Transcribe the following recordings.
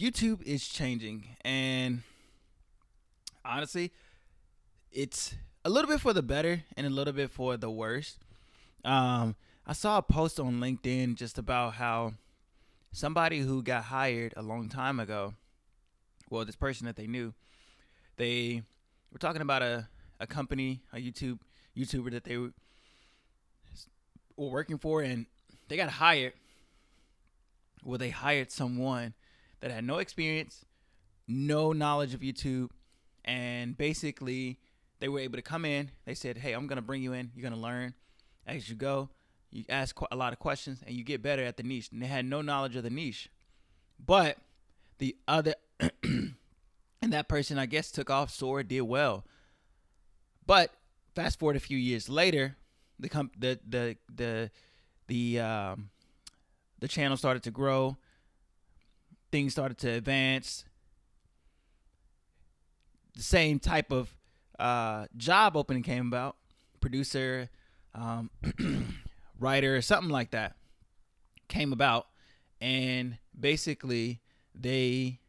YouTube is changing, and honestly, it's a little bit for the better and a little bit for the worse. I saw a post on LinkedIn just about how somebody who got hired a long time ago, well, this person that they knew, they were talking about a company, a YouTuber that they were working for, and they got hired. Well, they hired someone that had no experience, no knowledge of YouTube, and basically they were able to come in. They said, "Hey, I'm gonna bring you in. You're gonna learn as you go. You ask a lot of questions, and you get better at the niche." And they had no knowledge of the niche, but the other and that person, I guess, took off, soared, did well. But fast forward a few years later, the channel started to grow. Things started to advance. The same type of job opening came about, producer, writer, something like that came about, and basically they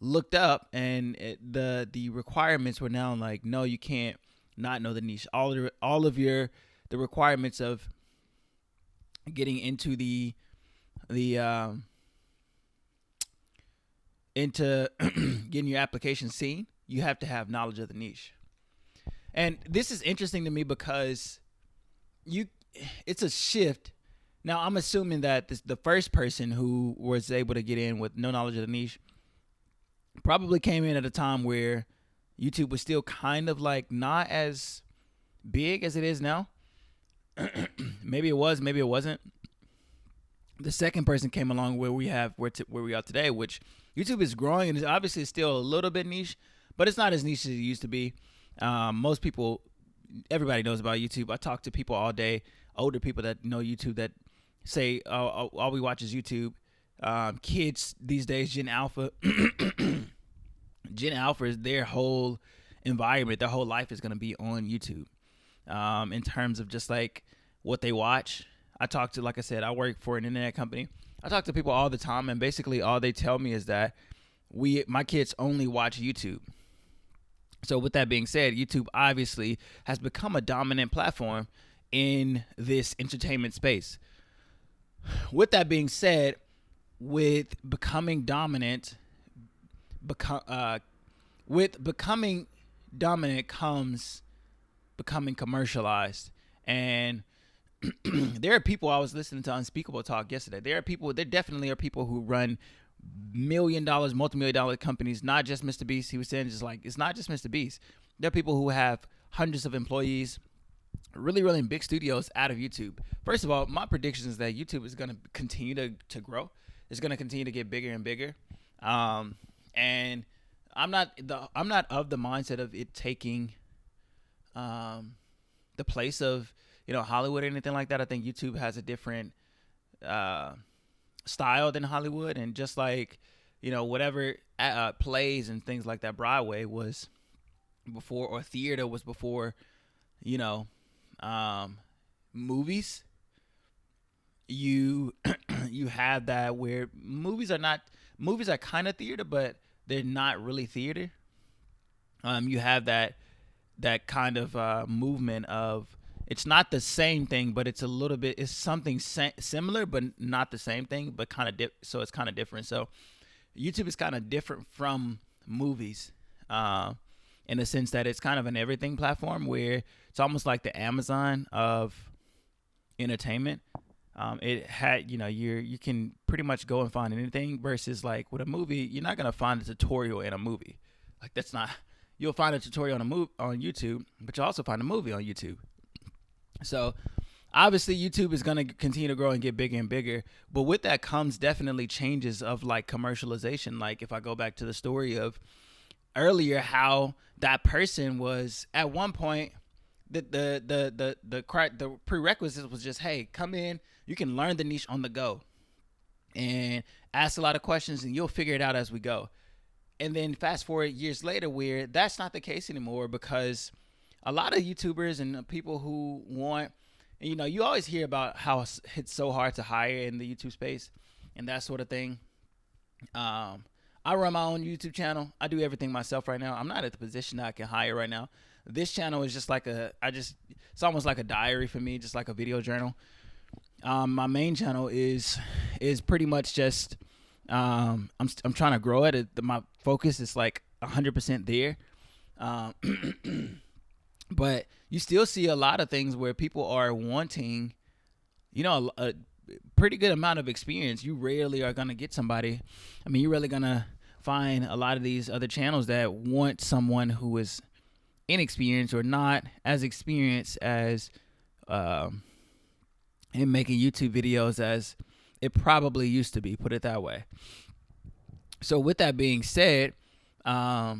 looked up, and the requirements were now like, no, you can't not know the niche. All of the requirements of getting into the into getting your application seen, you have to have knowledge of the niche. And this is interesting to me because it's a shift. Now, I'm assuming that the first person who was able to get in with no knowledge of the niche probably came in at a time where YouTube was still kind of like not as big as it is now. Maybe it was, maybe it wasn't. The second person came along where we are today, which YouTube is growing, and it's obviously still a little bit niche, but it's not as niche as it used to be. Most people, everybody knows about YouTube. I talk to people all day, older people that know YouTube, that say, "Oh, all we watch is YouTube." Kids these days, Gen Alpha, Gen Alpha is their whole environment. Their whole life is going to be on YouTube. In terms of just like what they watch. I talk to, like I said, I work for an internet company. I talk to people all the time, and basically all they tell me is that my kids only watch YouTube. So with that being said, YouTube obviously has become a dominant platform in this entertainment space. With that being said, with becoming dominant, with becoming dominant comes becoming commercialized. And there are people, I was listening to Unspeakable Talk yesterday. There definitely are people who run multi-million-dollar companies, not just Mr. Beast. He was saying, just like, it's not just Mr. Beast. There are people who have hundreds of employees, really, really big studios out of YouTube. First of all, my prediction is that YouTube is going to continue to grow. It's going to continue to get bigger and bigger. And I'm not of the mindset of it taking the place of Hollywood or anything like that. I think YouTube has a different style than Hollywood, and just like whatever plays and things like that, Broadway was before, or theater was before, movies. You you have that where movies are kind of theater, but they're not really theater. You have that kind of movement of, it's not the same thing, but it's something similar, but not the same thing, but kind of so it's kind of different. So YouTube is kind of different from movies, in the sense that it's kind of an everything platform where it's almost like the Amazon of entertainment. It had, you can pretty much go and find anything, versus like with a movie, you're not gonna find a tutorial in a movie. Like, that's not. You'll find a tutorial on YouTube, but you'll also find a movie on YouTube. So obviously YouTube is going to continue to grow and get bigger and bigger, but with that comes definitely changes of like commercialization. Like, if I go back to the story of earlier, how that person was at one point, the prerequisite was just, hey, come in, you can learn the niche on the go and ask a lot of questions, and you'll figure it out as we go. And then fast forward years later, where that's not the case anymore, because a lot of YouTubers and people who want, you always hear about how it's so hard to hire in the YouTube space and that sort of thing. Um, I run my own YouTube channel. I do everything myself right now. I'm not at the position that I can hire right now. This channel is just like it's almost like a diary for me, just like a video journal. My main channel is pretty much just I'm trying to grow it. My focus is like 100% there. Um, but you still see a lot of things where people are wanting, a pretty good amount of experience. You rarely are going to get somebody. I mean, you're really going to find a lot of these other channels that want someone who is inexperienced or not as experienced as in making YouTube videos as it probably used to be, put it that way. So with that being said, I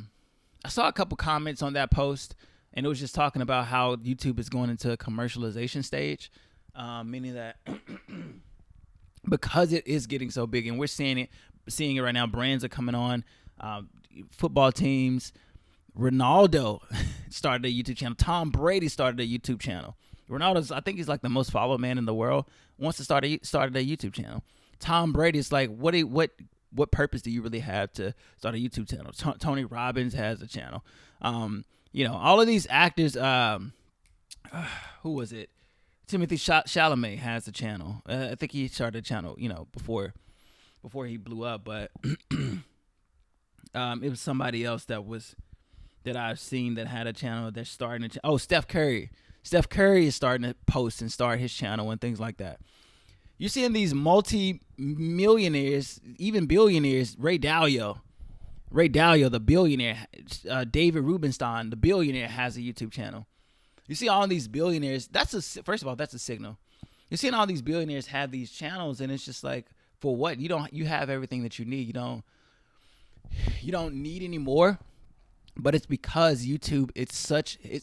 saw a couple comments on that post, and it was just talking about how YouTube is going into a commercialization stage, meaning that because it is getting so big, and we're seeing it right now. Brands are coming on, football teams. Ronaldo started a YouTube channel. Tom Brady started a YouTube channel. Ronaldo's, I think he's like the most followed man in the world. Wants to started a YouTube channel. Tom Brady is like, what purpose do you really have to start a YouTube channel? Tony Robbins has a channel. All of these actors. Who was it? Timothy Chalamet has a channel. I think he started a channel, before he blew up. But it was somebody else that I've seen that had a channel that's starting to. Steph Curry. Steph Curry is starting to post and start his channel and things like that. You're seeing these multi-millionaires, even billionaires. Ray Dalio, the billionaire. David Rubenstein, the billionaire, has a YouTube channel. You see all these billionaires. First of all, that's a signal. You're seeing all these billionaires have these channels, and it's just like, for what? You have everything that you need. You don't need any more. But it's because YouTube, it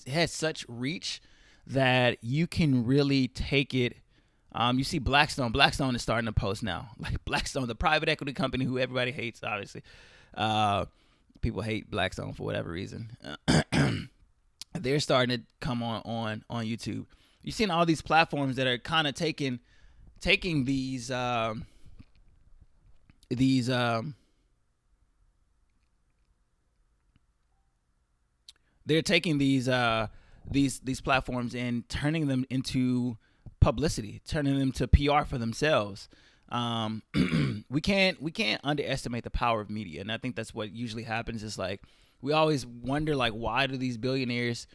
has such reach that you can really take it. You see Blackstone. Blackstone is starting to post now. Like Blackstone, the private equity company who everybody hates, obviously. People hate Blackstone for whatever reason. They're starting to come on YouTube. You've seen all these platforms that are kind of taking these they're taking these platforms and turning them into publicity, turning them to PR for themselves. We can't underestimate the power of media, and I think that's what usually happens. Is like we always wonder, like, why do these billionaires,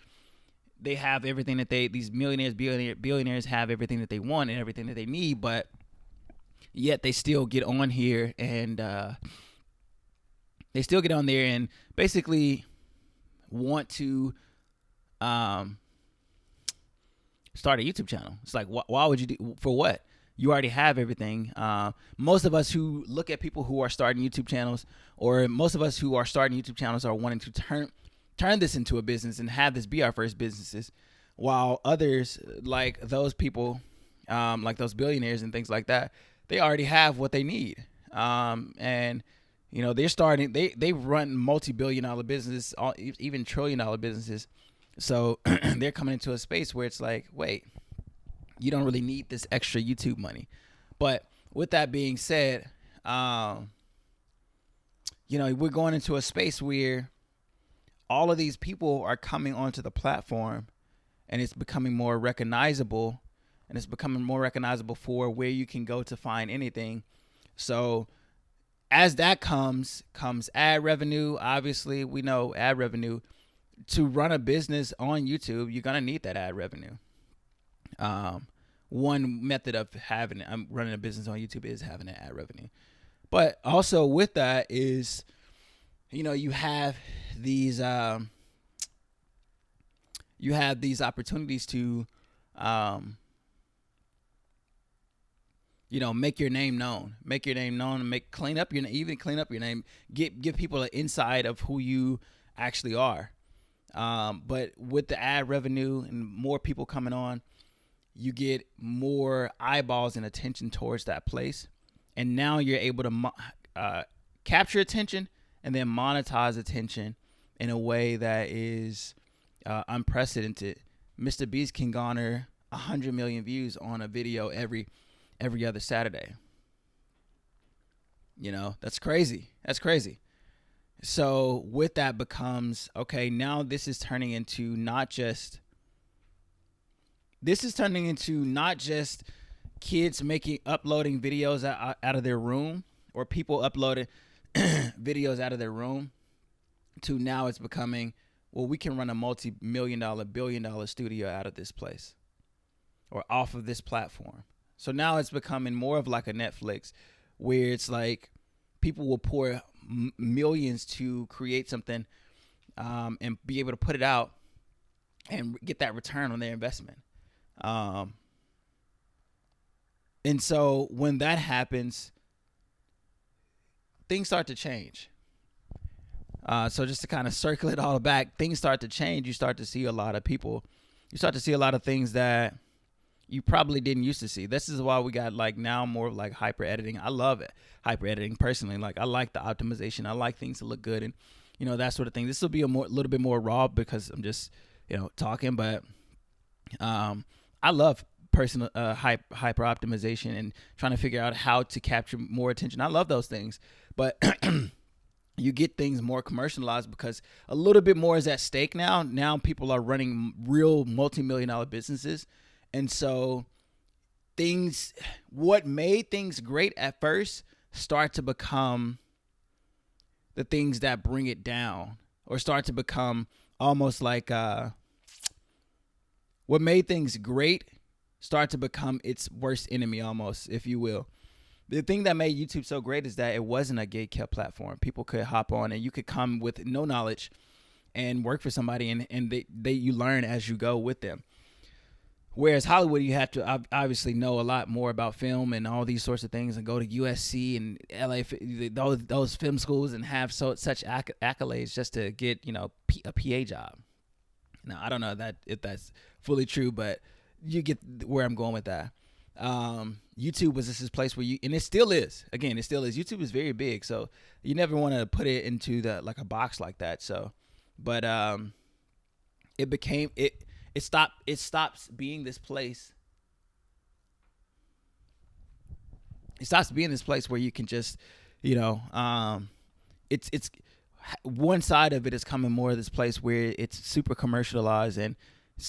they have everything that these billionaires have everything that they want and everything that they need, but yet they still get on here and they still get on there and basically want to start a YouTube channel. It's like, why would you do, for what? You already have everything. Most of us who look at people who are starting YouTube channels, or most of us who are starting YouTube channels, are wanting to turn this into a business and have this be our first businesses, while others, like those people, like those billionaires and things like that, they already have what they need. And they're starting. They run multi-billion-dollar businesses, even trillion-dollar businesses. So they're coming into a space where it's like, wait, you don't really need this extra YouTube money. But with that being said, we're going into a space where all of these people are coming onto the platform, and it's becoming more recognizable, and it's becoming more recognizable for where you can go to find anything. So as that comes ad revenue. Obviously, we know ad revenue. To run a business on YouTube, you're gonna need that ad revenue. One method of running a business on YouTube is having an ad revenue, but also with that is, you have these opportunities to, make your name known, and clean up your name, give people an insight of who you actually are. But with the ad revenue and more people coming on, you get more eyeballs and attention towards that place. And now you're able to capture attention and then monetize attention in a way that is unprecedented. Mr. Beast can garner 100 million views on a video every other Saturday. That's crazy. That's crazy. So with that becomes, okay, now this is turning into not just kids uploading videos out of their room, or people uploading videos out of their room, to now it's becoming, well, we can run a multi-million-dollar, billion-dollar studio out of this place or off of this platform. So now it's becoming more of like a Netflix, where it's like people will pour millions to create something, and be able to put it out and get that return on their investment. And so when that happens, things start to change. So just to kind of circle it all back, things start to change. You start to see a lot of people. You start to see a lot of things that you probably didn't used to see. This is why we got like now more of like hyper editing. I love it. Hyper editing personally. Like I like the optimization. I like things to look good and that sort of thing. This will be little bit more raw because I'm just talking, but I love personal hyper optimization and trying to figure out how to capture more attention. I love those things, but you get things more commercialized because a little bit more is at stake now. Now people are running real multi-million-dollar businesses. And so what made things great at first start to become the things that bring it down, or start to become almost like what made things great start to become its worst enemy, almost, if you will. The thing that made YouTube so great is that it wasn't a gatekept platform. People could hop on and you could come with no knowledge and work for somebody, and you learn as you go with them. Whereas Hollywood, you have to obviously know a lot more about film and all these sorts of things, and go to USC and LA, those film schools, and have such accolades just to get a PA job. Now I don't know if that's fully true, but you get where I'm going with that. YouTube was this place where and it still is. Again, it still is. YouTube is very big, so you never want to put it into like a box like that. So, but it stops being this place. It stops being this place where you can just, it's one side of it is coming more of this place where it's super commercialized, and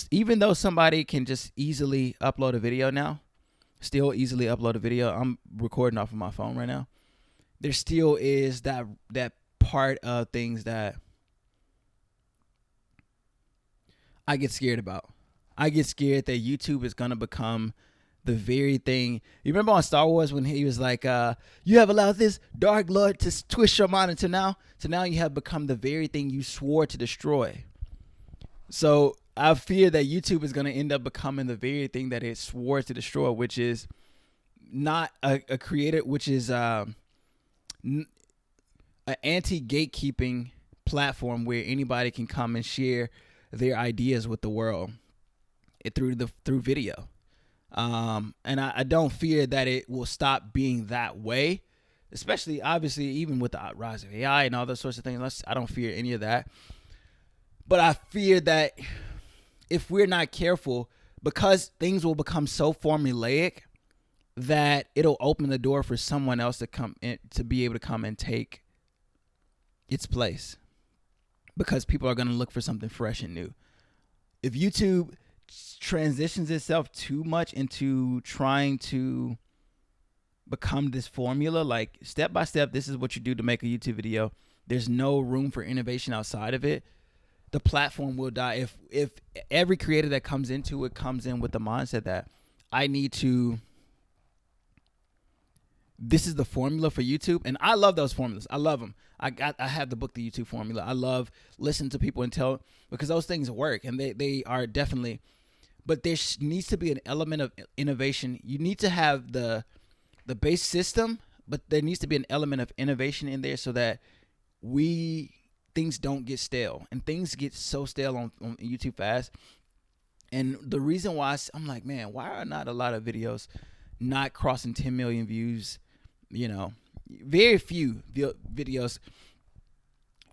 even though somebody can just easily upload a video now, still easily upload a video. I'm recording off of my phone right now. There still is that part of things that I get scared about. I get scared that YouTube is gonna become the very thing. You remember on Star Wars when he was like, you have allowed this Dark Lord to twist your mind until now. So now you have become the very thing you swore to destroy. So I fear that YouTube is going to end up becoming the very thing that it swore to destroy, which is not a creator, which is an anti-gatekeeping platform where anybody can come and share their ideas with the world through video. And I don't fear that it will stop being that way, especially obviously even with the rise of AI and all those sorts of things. I don't fear any of that. But I fear that if we're not careful, because things will become so formulaic, that it'll open the door for someone else to come in, to be able to come and take its place, because people are going to look for something fresh and new. If YouTube transitions itself too much into trying to become this formula, like step by step, this is what you do to make a YouTube video, there's no room for innovation outside of it, the platform will die. If every creator that comes into it comes in with the mindset that this is the formula for YouTube. And I love those formulas. I love them. I have the book, The YouTube Formula. I love listening to people and tell, because those things work, and they are definitely, but there needs to be an element of innovation. You need to have the base system, but there needs to be an element of innovation in there so that things don't get stale, and things get so stale on YouTube fast. And the reason why I'm like, man, why are not a lot of videos not crossing 10 million views? Very few videos.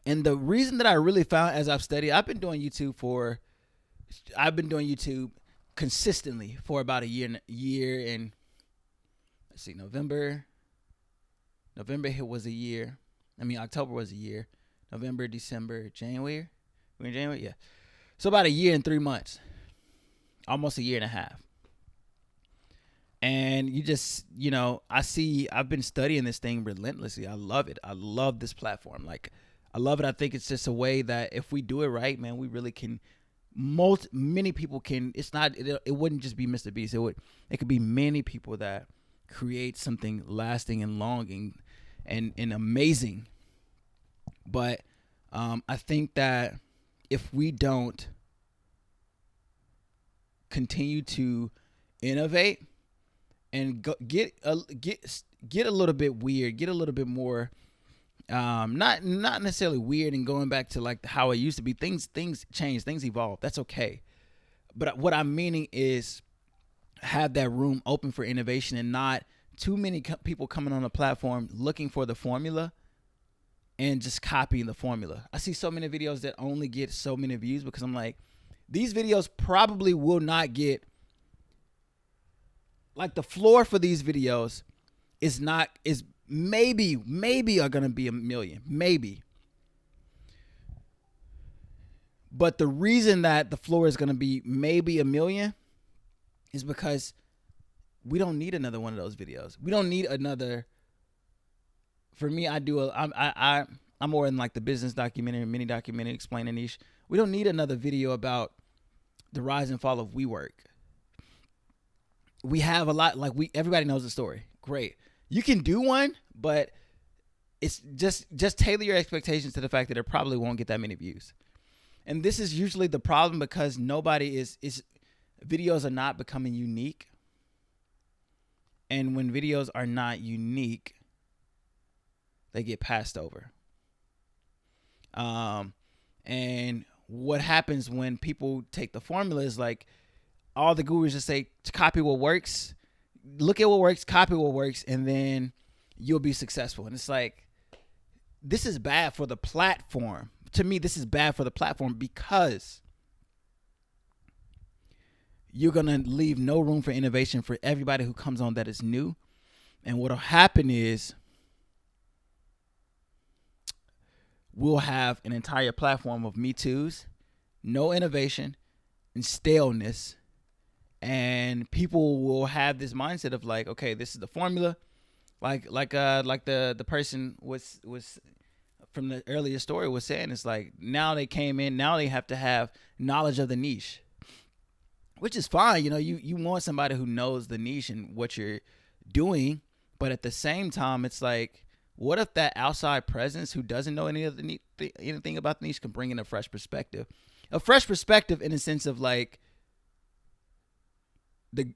And the reason that I really found, as I've studied, I've been doing YouTube consistently for about a year and let's see, November November was a year. I mean, October was a year. November, December, January. We're in January, yeah. So about a year and 3 months, almost a year and a half. And you just, I've been studying this thing relentlessly. I love it. I love this platform. Like, I love it. I think it's just a way that if we do it right, man, we really can. Many people can. It's not. It wouldn't just be Mr. Beast. It could be many people that create something lasting and longing, and amazing. But I think that if we don't continue to innovate and get a little bit weird, get a little bit more, not necessarily weird, and going back to like how it used to be. Things change, things evolve. That's okay. But what I'm meaning is have that room open for innovation, and not too many people coming on the platform looking for the formula and just copying the formula. I see so many videos that only get so many views because I'm like, these videos probably will not get, like, the floor for these videos is maybe are going to be 1 million, maybe. But the reason that the floor is going to be maybe 1 million is because we don't need another one of those videos. We don't need another. For me, I'm more in like the business documentary, mini documentary, explaining niche. We don't need another video about the rise and fall of WeWork. We have a lot, everybody knows the story. Great. You can do one, but it's just tailor your expectations to the fact that it probably won't get that many views. And this is usually the problem because videos are not becoming unique. And when videos are not unique, they get passed over. And what happens when people take the formula is like all the gurus just say, copy what works, look at what works, copy what works, and then you'll be successful. And it's like, this is bad for the platform. To me, this is bad for the platform because you're going to leave no room for innovation for everybody who comes on that is new. And what'll happen is we'll have an entire platform of Me Too's, no innovation, and staleness. And people will have this mindset of like, okay, this is the formula. Like the person was from the earlier story was saying, it's like now they came in, now they have to have knowledge of the niche, which is fine. You want somebody who knows the niche and what you're doing, but at the same time, it's like, what if that outside presence who doesn't know anything about the niche can bring in a fresh perspective in a sense of like,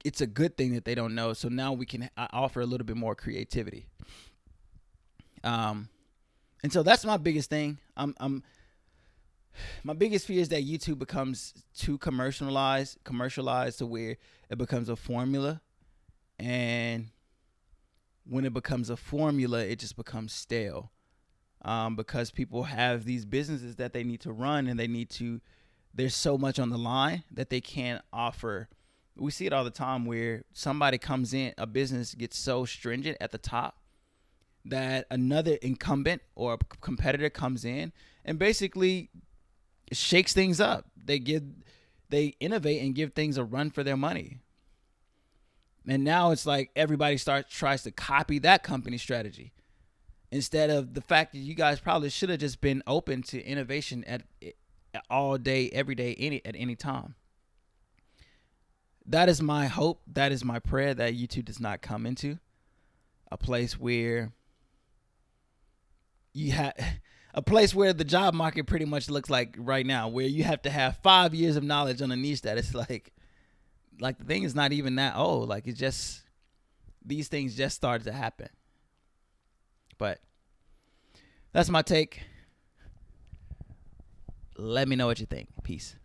it's a good thing that they don't know. So now we can offer a little bit more creativity. And so that's my biggest thing. My biggest fear is that YouTube becomes too commercialized to where it becomes a formula. And when it becomes a formula, it just becomes stale. Because people have these businesses that they need to run, and there's so much on the line that they can't offer. We see it all the time where somebody comes in, a business gets so stringent at the top that another incumbent or a competitor comes in and basically shakes things up. They innovate and give things a run for their money. And now it's like everybody tries to copy that company strategy instead of the fact that you guys probably should have just been open to innovation at all day, every day, at any time. That is my hope. That is my prayer, that YouTube does not come into a place where the job market pretty much looks like right now, where you have to have 5 years of knowledge on a niche that it's like the thing is not even that old. Like, it's just, these things just started to happen. But that's my take. Let me know what you think. Peace.